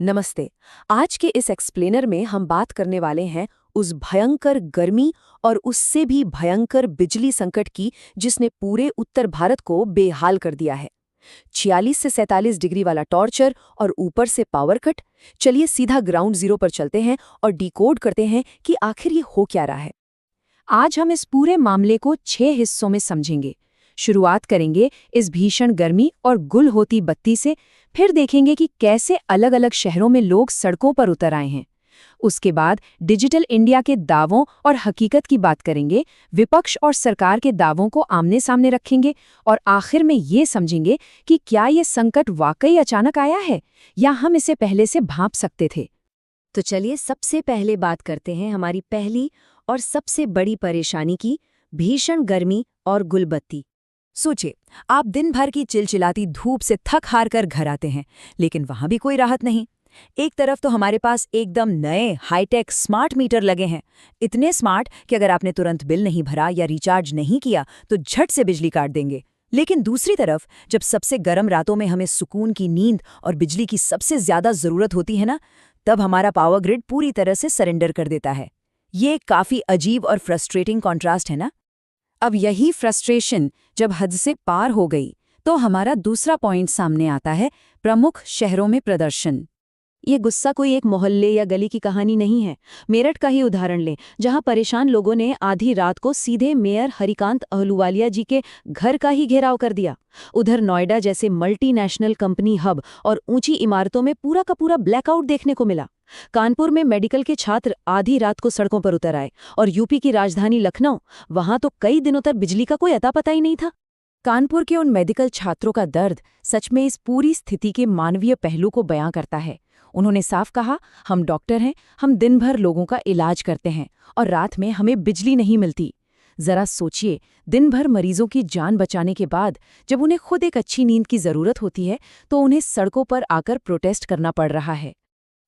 नमस्ते। आज के इस एक्सप्लेनर में हम बात करने वाले हैं उस भयंकर गर्मी और उससे भी भयंकर बिजली संकट की जिसने पूरे उत्तर भारत को बेहाल कर दिया है। 46 से 47 डिग्री वाला टॉर्चर और ऊपर से पावर कट। चलिए सीधा ग्राउंड जीरो पर चलते हैं और डिकोड करते हैं कि आखिर ये हो क्या रहा है। आज हम इस पूरे मामले को 6 हिस्सों में समझेंगे। शुरुआत करेंगे इस भीषण गर्मी और गुल होती बत्ती से, फिर देखेंगे कि कैसे अलग अलग शहरों में लोग सड़कों पर उतर आए हैं। उसके बाद डिजिटल इंडिया के दावों और हकीकत की बात करेंगे, विपक्ष और सरकार के दावों को आमने सामने रखेंगे और आखिर में ये समझेंगे कि क्या ये संकट वाकई अचानक आया है या हम इसे पहले से भांप सकते थे। तो चलिए सबसे पहले बात करते हैं हमारी पहली और सबसे बड़ी परेशानी की, भीषण गर्मी और गुलबत्ती। सोचिए, आप दिन भर की चिलचिलाती धूप से थक हार कर घर आते हैं, लेकिन वहां भी कोई राहत नहीं। एक तरफ तो हमारे पास एकदम नए हाईटेक स्मार्ट मीटर लगे हैं, इतने स्मार्ट कि अगर आपने तुरंत बिल नहीं भरा या रिचार्ज नहीं किया तो झट से बिजली काट देंगे। लेकिन दूसरी तरफ जब सबसे गर्म रातों में हमें सुकून की नींद और बिजली की सबसे ज्यादा जरूरत होती है ना, तब हमारा पावर ग्रिड पूरी तरह से सरेंडर कर देता है। ये काफी अजीब और फ्रस्ट्रेटिंग कॉन्ट्रास्ट है ना। अब यही फ्रस्ट्रेशन जब हद से पार हो गई तो हमारा दूसरा पॉइंट सामने आता है, प्रमुख शहरों में प्रदर्शन। ये गुस्सा कोई एक मोहल्ले या गली की कहानी नहीं है। मेरठ का ही उदाहरण लें, जहां परेशान लोगों ने आधी रात को सीधे मेयर हरिकांत अहलूवालिया जी के घर का ही घेराव कर दिया। उधर नोएडा जैसे मल्टीनेशनल कंपनी हब और ऊंची इमारतों में पूरा का पूरा ब्लैकआउट देखने को मिला। कानपुर में मेडिकल के छात्र आधी रात को सड़कों पर उतर आए और यूपी की राजधानी लखनऊ, वहां तो कई दिनों तक बिजली का कोई अता पता ही नहीं था। कानपुर के उन मेडिकल छात्रों का दर्द सच में इस पूरी स्थिति के मानवीय पहलू को बयां करता है। उन्होंने साफ कहा, हम डॉक्टर हैं, हम दिन भर लोगों का इलाज करते हैं और रात में हमें बिजली नहीं मिलती। जरा सोचिए, दिन भर मरीजों की जान बचाने के बाद जब उन्हें खुद एक अच्छी नींद की जरूरत होती है तो उन्हें सड़कों पर आकर प्रोटेस्ट करना पड़ रहा है।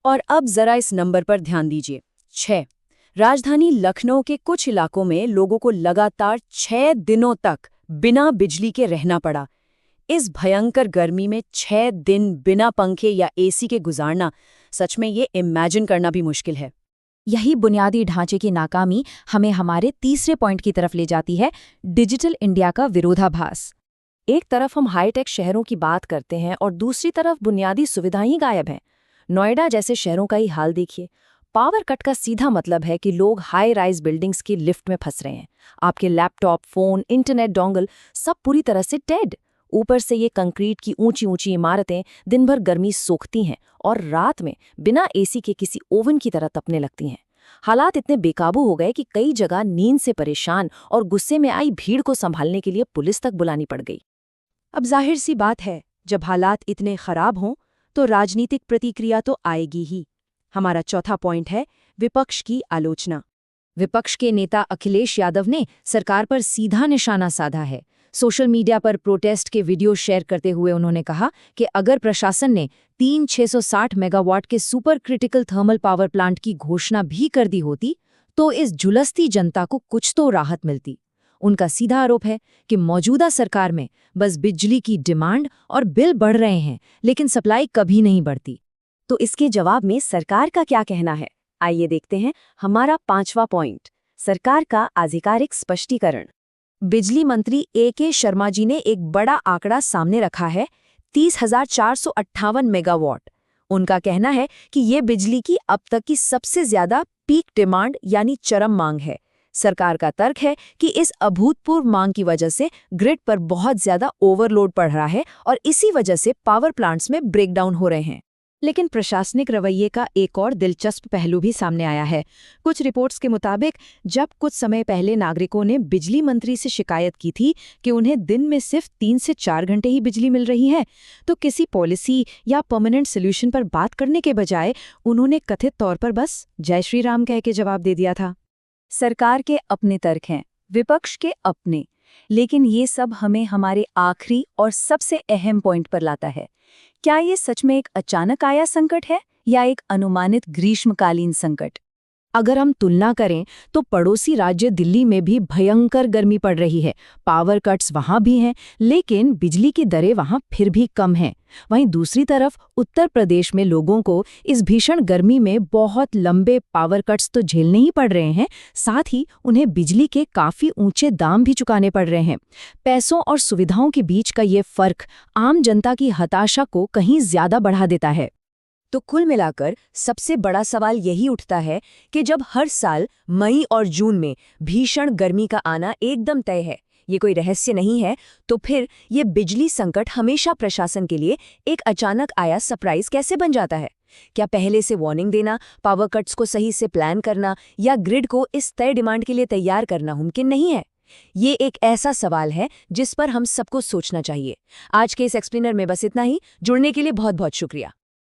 और अब जरा इस नंबर पर ध्यान दीजिए, 6। राजधानी लखनऊ के कुछ इलाकों में लोगों को लगातार 6 दिनों तक बिना बिजली के रहना पड़ा। इस भयंकर गर्मी में 6 दिन बिना पंखे या एसी के गुजारना, सच में ये इमेजिन करना भी मुश्किल है। यही बुनियादी ढांचे की नाकामी हमें हमारे तीसरे पॉइंट की तरफ ले जाती है, डिजिटल इंडिया का विरोधाभास। एक तरफ हम हाईटेक शहरों की बात करते हैं और दूसरी तरफ बुनियादी सुविधाएं ही गायब हैं। नोएडा जैसे शहरों का ही हाल देखिए। पावर कट का सीधा मतलब है कि लोग हाई राइज बिल्डिंग्स की लिफ्ट में फंस रहे हैं। आपके लैपटॉप, फोन, इंटरनेट डोंगल सब पूरी तरह से डेड। ऊपर से ये कंक्रीट की ऊंची ऊंची इमारतें दिन भर गर्मी सोखती हैं और रात में बिना एसी के किसी ओवन की तरह तपने लगती हैं। हालात इतने बेकाबू हो गए कि कई जगह नींद से परेशान और गुस्से में आई भीड़ को संभालने के लिए पुलिस तक बुलानी पड़ गई। अब जाहिर सी बात है, जब हालात इतने खराब हों तो राजनीतिक प्रतिक्रिया तो आएगी ही। हमारा चौथा पॉइंट है, विपक्ष की आलोचना। विपक्ष के नेता अखिलेश यादव ने सरकार पर सीधा निशाना साधा है। सोशल मीडिया पर प्रोटेस्ट के वीडियो शेयर करते हुए उन्होंने कहा कि अगर प्रशासन ने 660 मेगावाट के super critical thermal power plant की घोषणा भी कर दी होती तो इस झुलसती जनता को कुछ तो राहत मिलती। उनका सीधा आरोप है कि मौजूदा सरकार में बस बिजली की डिमांड और बिल बढ़ रहे हैं, लेकिन सप्लाई कभी नहीं बढ़ती। तो इसके जवाब में सरकार का क्या कहना है, आइए देखते हैं। हमारा 5वां पॉइंट, सरकार का आधिकारिक स्पष्टीकरण। बिजली मंत्री A.K. शर्मा जी ने एक बड़ा आंकड़ा सामने रखा है, 30,458 मेगावाट। उनका कहना है कि ये बिजली की अब तक की सबसे ज्यादा पीक डिमांड यानी चरम मांग है। सरकार का तर्क है कि इस अभूतपूर्व मांग की वजह से ग्रिड पर बहुत ज्यादा ओवरलोड पड़ रहा है और इसी वजह से पावर प्लांट्स में ब्रेकडाउन हो रहे हैं। लेकिन प्रशासनिक रवैये का एक और दिलचस्प पहलू भी सामने आया है। कुछ रिपोर्ट्स के मुताबिक जब कुछ समय पहले नागरिकों ने बिजली मंत्री से शिकायत की थी कि उन्हें दिन में सिर्फ 3 से 4 घंटे ही बिजली मिल रही है, तो किसी पॉलिसी या परमानेंट सोल्यूशन पर बात करने के बजाय उन्होंने कथित तौर पर बस जय श्री राम कह के जवाब दे दिया था। सरकार के अपने तर्क हैं, विपक्ष के अपने, लेकिन ये सब हमें हमारे आखिरी और सबसे अहम पॉइंट पर लाता है। क्या ये सच में एक अचानक आया संकट है या एक अनुमानित ग्रीष्मकालीन संकट? अगर हम तुलना करें तो पड़ोसी राज्य दिल्ली में भी भयंकर गर्मी पड़ रही है। पावर कट्स वहां भी हैं, लेकिन बिजली की दरें वहां फिर भी कम हैं। वहीं दूसरी तरफ उत्तर प्रदेश में लोगों को इस भीषण गर्मी में बहुत लंबे पावर कट्स तो झेलने ही पड़ रहे हैं, साथ ही उन्हें बिजली के काफी ऊंचे दाम भी चुकाने पड़ रहे हैं। पैसों और सुविधाओं के बीच का ये फर्क आम जनता की हताशा को कहीं ज्यादा बढ़ा देता है। तो कुल मिलाकर सबसे बड़ा सवाल यही उठता है कि जब हर साल मई और जून में भीषण गर्मी का आना एकदम तय है, ये कोई रहस्य नहीं है, तो फिर ये बिजली संकट हमेशा प्रशासन के लिए एक अचानक आया सरप्राइज कैसे बन जाता है? क्या पहले से वार्निंग देना, पावर कट्स को सही से प्लान करना या ग्रिड को इस तय डिमांड के लिए तैयार करना मुमकिन नहीं है? ये एक ऐसा सवाल है जिस पर हम सबको सोचना चाहिए। आज के इस एक्सप्लेनर में बस इतना ही। जुड़ने के लिए बहुत बहुत शुक्रिया।